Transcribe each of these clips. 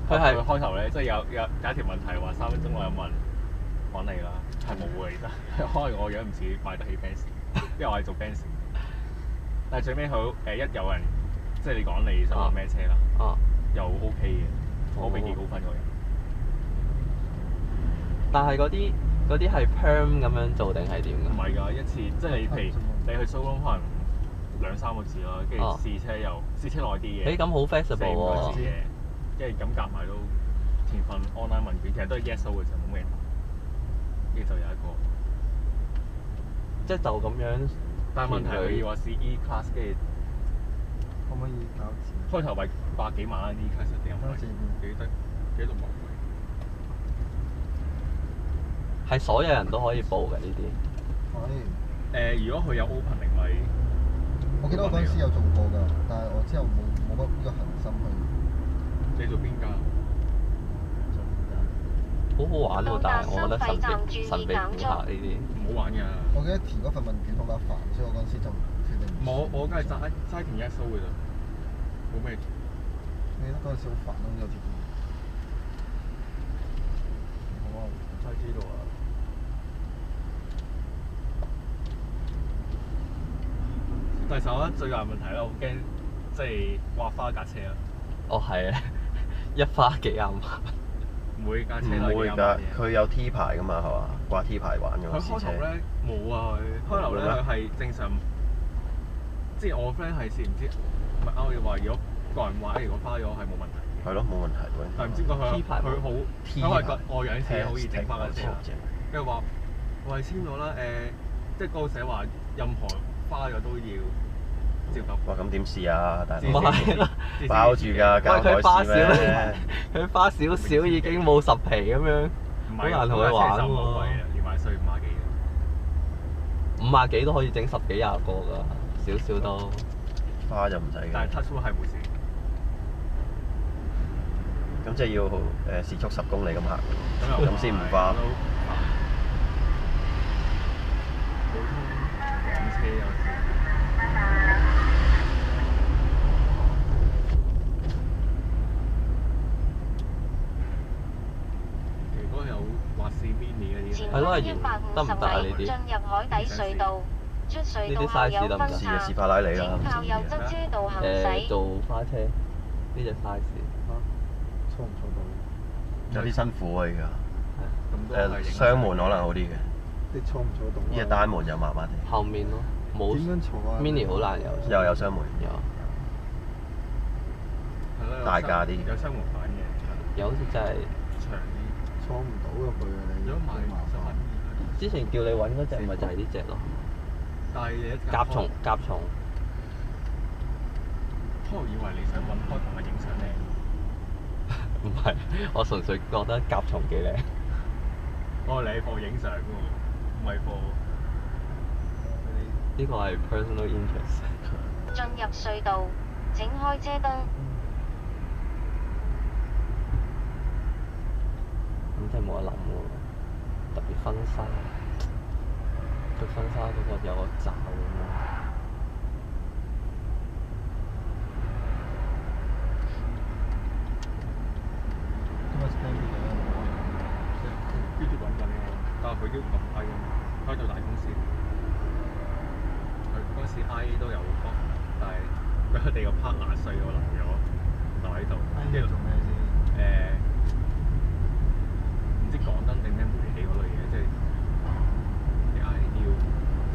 佢係開頭咧，即係有一條問題話3分鐘內有冇人揾你啦，係冇嘅其實，可能我樣唔似買得起 Benz，因為我係做 Benz。但係最尾佢一有人即係你講你想揾咩車啦，又 OK 嘅，我俾幾高分嗰人。但係嗰啲係 perm 咁樣做定係點㗎？唔係㗎，一次即係你譬如你去 showroom 可能2-3個字啦，跟住試車耐啲嘅。咁好 flexible 4-5個喎。字嘅，跟住咁夾埋都填份 online 問卷，其實都係 yes no 嘅啫，冇咩人答。跟住就有一個。即係就咁樣。但係問題佢要話試 E class， 跟住可唔可以搞錢？開頭咪百幾萬 E class 定係咪？幾多萬？係所有人都可以報嘅呢啲。可以。如果佢有 opening 咪，我記得我嗰陣時有做過㗎，但係我之後冇乜呢個恆心去。你做邊間？好好玩喎，但係我覺得神秘顧客呢啲。唔好玩㗎。我記得填嗰份問卷好撚煩，所以我嗰陣時就決定。我梗係齋填 yes no 㗎咋，冇咩。你覺得嗰陣時好煩咯，有條件。好啊，唔使知道啊。但係其實我覺得最大問題咧，我驚即係刮花架車啊！哦，係啊，一花幾廿萬。每架車唔都係會㗎，佢有 T 牌㗎嘛係嘛？掛 T 牌玩㗎嘛試車。佢開頭咧冇啊，開頭咧佢係正常，即係我 friend 係試唔知，唔係啱嘅話，如果個人玩，如果花咗係冇問題嘅。係咯，冇問題喎。但係唔知點解佢 T 牌佢好，佢係個外樣車好易整翻架車。跟住話我係簽咗啦，即係嗰度寫話任何花咗都要照舊。哇！咁點試啊？大佬。唔係包住㗎，膠袋試咩？佢花少少已經冇10皮咁樣，好難同佢玩喎。連埋稅50幾都可以整10幾20個㗎，少少都。花就唔使嘅。但係 touch wood 係冇事。咁即係要時速10公里咁行，咁先唔花。普通港車有時。如果有話試 mini 嗰啲，係咯，係得唔得啊？呢啲進入海底隧道，出隧道後有分岔，試法拉利啦，請靠右側車道行駛。做花車呢隻 size。錯唔錯到？有啲辛苦啊而家。誒雙門可能好啲嘅。你錯唔錯到？呢隻單門就麻麻地。後面咯，冇。點樣坐啊 mini 好難有。又有雙門。有。大架啲。有雙門版嘅。有好似真係長啲。坐唔到入去啊！你。如果買10蚊。之前叫你揾嗰隻咪就係呢隻咯。但係你甲蟲。初以為你想揾開同埋影相靚。唔係，我純粹覺得甲蟲幾靚。我係你貨影相喎，唔係貨。呢個係 personal interest。進入隧道，請開車燈。咁真係冇得諗喎，特別婚紗，佢婚紗嗰個有個罩咁樣。YouTube 揾緊喎，但係佢要咁低喎，開到大公司。佢嗰時 IA 都有幫，但係佢哋個 partner 衰咗留喺度。跟住做咩先？唔知港燈定咩煤氣嗰類嘢，即係啲 IA 要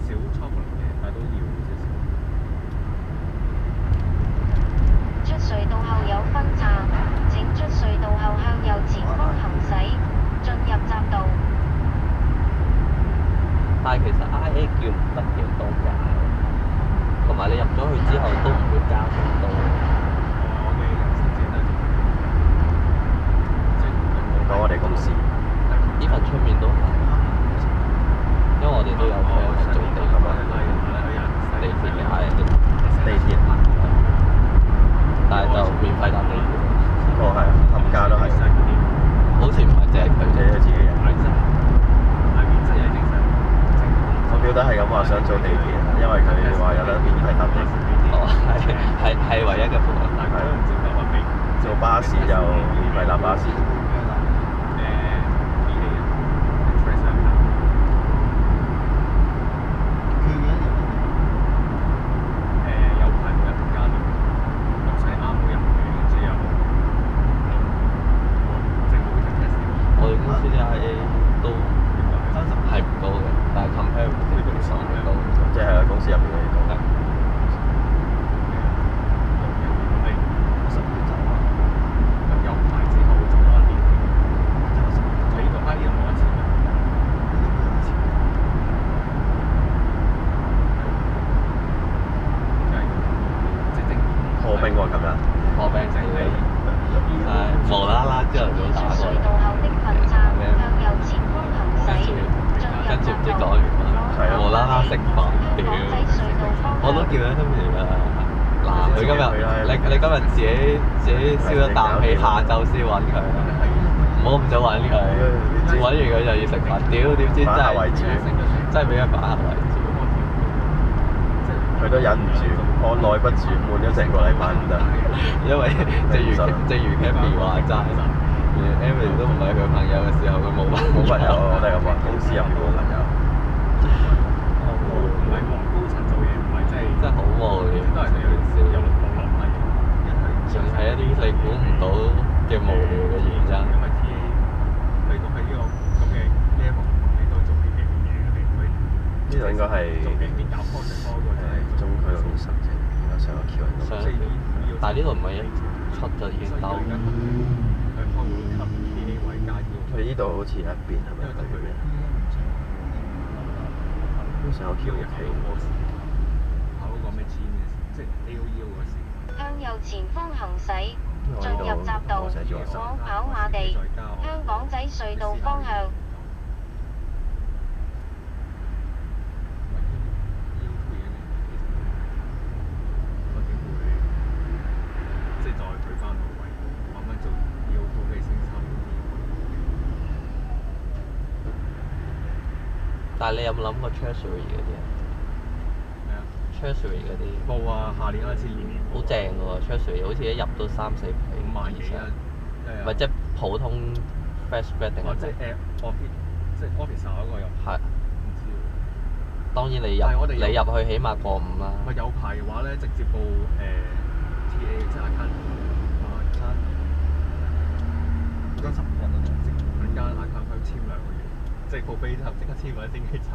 少 chocolate 嘅，但係都要少少。出隧道後有分岔，請出隧道後向右前方行駛，進入匝道。但係其實 IA 叫唔得叫多架，同埋你入咗去之後都唔會加速到。我嘅人生只係即係講我哋公司。呢份出面都係，因為我哋都有 friend 係做地鐵嘅，地鐵，但係就免費搭地鐵。哦係，冚家都係。好似唔係淨係佢啫，自己人。我表弟係咁話想做地鐵，因為佢話有得免費搭地鐵。哦，係唯一嘅福利。係做巴士就免費搭巴士。我哋公司啲 IA 都係唔高嘅，但係 compare 呢啲公司係高，即係喺公司入邊嘅高。有牌之後做多年，你個 I 有冇一次㗎？即係正破冰喎，今日。破冰就係無啦啦朝頭早打過嚟，隧道後的分站向右前方行駛，跟住唔知講完乜，無啦啦食飯，屌！我都叫咗今年啦。嗱，佢今日你今日自己燒一啖氣，下晝先揾佢，唔好咁早揾佢，揾完佢就要食飯，屌點知真係真係俾佢反客為主。佢都忍唔住，按耐不住，悶咗成個禮拜唔得。因為正如 Cammy 話齋，連 Emily 都唔係佢朋友嘅時候，佢冇朋友，我都係咁話，公司入邊冇朋友。唔係望高層做嘢，唔係真係好無聊，都係有啲少有冇諗係，仲係一啲你估唔到嘅無聊嘅原因。因為 TA 你都喺呢個咁嘅 level，你都做呢幾樣嘢嘅，你唔可以呢度應該係做幾邊搞 project 多過真係中區嗰邊實啫，而家上個橋喺度。但係呢度唔係一出就已經兜。佢開會及 TA 位加要。佢呢度好似一邊係咪佢嘅？上個橋 OK。考嗰個咩簽嘅時，即係 AOEO 嗰時。向右前方行駛，進入匝道，往跑馬地、香港仔隧道方向。即係再退翻個位，慢慢做 AO2 嘅升級。但係你有冇諗過 Treasury 嗰啲啊咩啊？ ？Treasury 嗰啲冇啊！下年開始年年好正嘅喎，Treasury 好似一入都3-4皮5萬幾以上啊！唔係即係普通 fresh grad 定係即係office，即係 officer 嗰個又係。唔知喎。當然你但係我哋入去起碼過5啦。咪有牌嘅話咧，直接報TA 即係 account 嗰10人都直接。揾間 account 佢簽2個月，即係報備就即刻簽或者經紀就。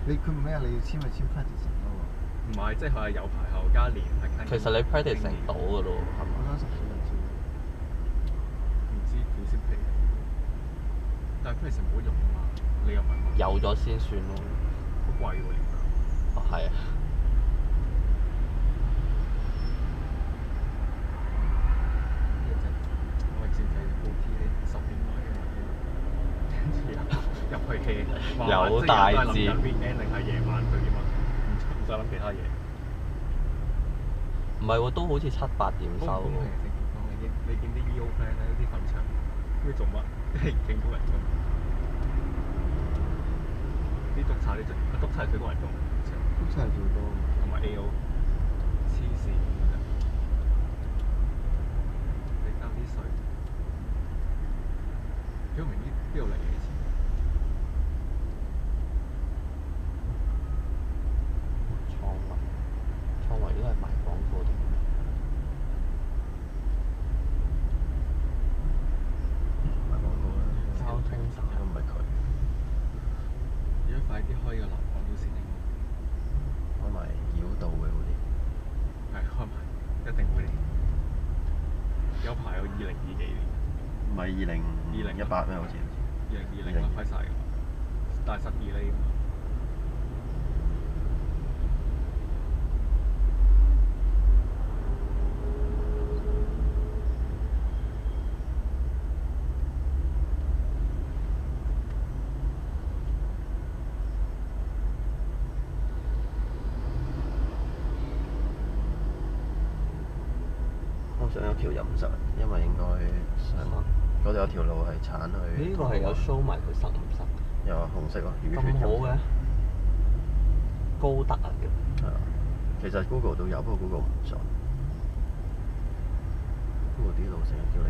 佢唔咩啊？你要簽咪簽 practice 咯喎。唔係，即係佢係有牌後加年 account。其實你 practice 到嘅咯，係嗰嘛？間10人啫。唔知點先 pay，但係 practice 唔好用啊嘛，你又唔係話有咗先算咯。好貴喎，而家。哦，係啊。我係前報 TA 10年內嘅嘛，跟住入去 hea，有大志。即係諗緊 weekend 定係夜晚佢點啊？唔再諗其他嘢。唔係喎，都好似7-8點收喎。你見啲 EO friend 咧，啲墳場，唔知做乜，即係警高人工。啲督察督察最高人工，都真係最多。同埋 AO，黐線㗎啫。你交啲稅，幾明邊度嚟嘅錢？創維都係賣廣告定？唔係廣告啦，交通站都唔係佢。如果快啲開個南港島線，開埋繞道嘅嗰啲。係開埋，一定會嚟。有排有2020幾年。唔係2018咩？好似。2020啦，開晒㗎，但係12厘㗎嘛。我想有條飲實，因為應該上嗰度有條路係鏟去。呢個係有 show 埋佢塞唔塞？有啊，紅色咯，雨血咁好嘅？高德啊叫。係啊，其實 Google 都有，不過 Google 唔準。啲路成日叫你。